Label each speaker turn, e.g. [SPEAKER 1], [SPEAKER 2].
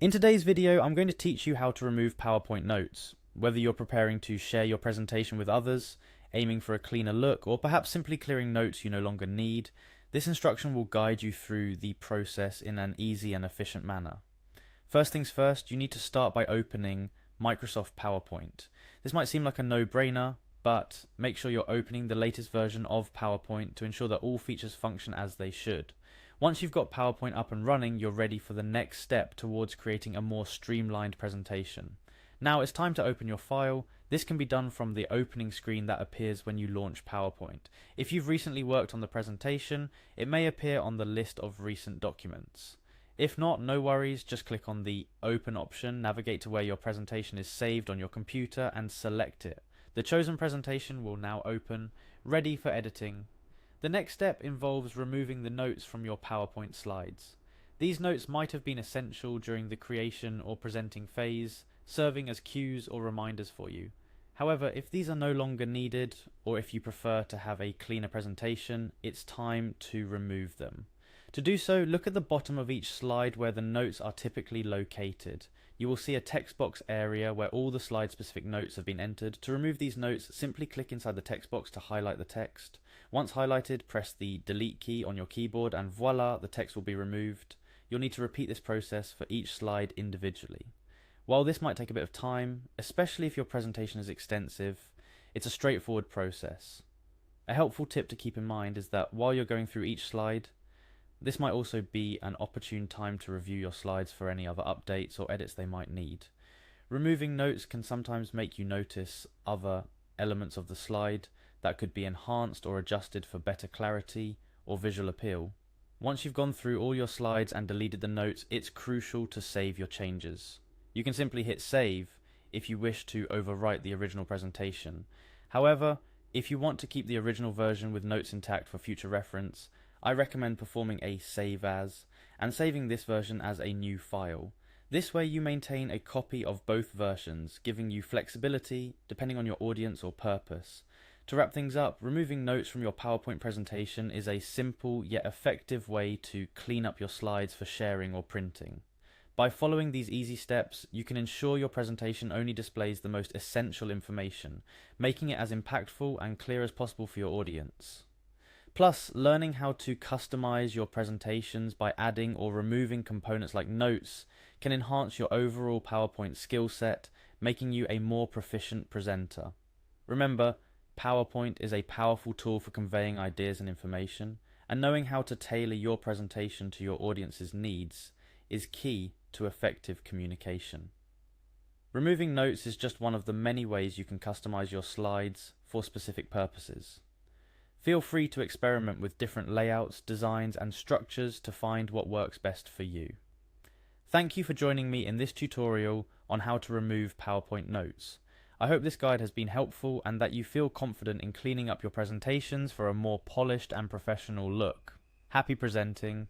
[SPEAKER 1] In today's video, I'm going to teach you how to remove PowerPoint notes. Whether you're preparing to share your presentation with others, aiming for a cleaner look, or perhaps simply clearing notes you no longer need, this instruction will guide you through the process in an easy and efficient manner. First things first, you need to start by opening Microsoft PowerPoint. This might seem like a no-brainer, but make sure you're opening the latest version of PowerPoint to ensure that all features function as they should. Once you've got PowerPoint up and running, you're ready for the next step towards creating a more streamlined presentation. Now it's time to open your file. This can be done from the opening screen that appears when you launch PowerPoint. If you've recently worked on the presentation, it may appear on the list of recent documents. If not, no worries, just click on the Open option, navigate to where your presentation is saved on your computer and select it. The chosen presentation will now open, ready for editing. The next step involves removing the notes from your PowerPoint slides. These notes might have been essential during the creation or presenting phase, serving as cues or reminders for you. However, if these are no longer needed, or if you prefer to have a cleaner presentation, it's time to remove them. To do so, look at the bottom of each slide where the notes are typically located. You will see a text box area where all the slide-specific notes have been entered. To remove these notes, simply click inside the text box to highlight the text. Once highlighted, press the Delete key on your keyboard and voila, the text will be removed. You'll need to repeat this process for each slide individually. While this might take a bit of time, especially if your presentation is extensive, it's a straightforward process. A helpful tip to keep in mind is that while you're going through each slide, this might also be an opportune time to review your slides for any other updates or edits they might need. Removing notes can sometimes make you notice other elements of the slide that could be enhanced or adjusted for better clarity or visual appeal. Once you've gone through all your slides and deleted the notes, it's crucial to save your changes. You can simply hit save if you wish to overwrite the original presentation. However, if you want to keep the original version with notes intact for future reference, I recommend performing a save as and saving this version as a new file. This way you maintain a copy of both versions, giving you flexibility depending on your audience or purpose. To wrap things up, removing notes from your PowerPoint presentation is a simple yet effective way to clean up your slides for sharing or printing. By following these easy steps, you can ensure your presentation only displays the most essential information, making it as impactful and clear as possible for your audience. Plus, learning how to customize your presentations by adding or removing components like notes can enhance your overall PowerPoint skill set, making you a more proficient presenter. Remember, PowerPoint is a powerful tool for conveying ideas and information, and knowing how to tailor your presentation to your audience's needs is key to effective communication. Removing notes is just one of the many ways you can customize your slides for specific purposes. Feel free to experiment with different layouts, designs, and structures to find what works best for you. Thank you for joining me in this tutorial on how to remove PowerPoint notes. I hope this guide has been helpful and that you feel confident in cleaning up your presentations for a more polished and professional look. Happy presenting,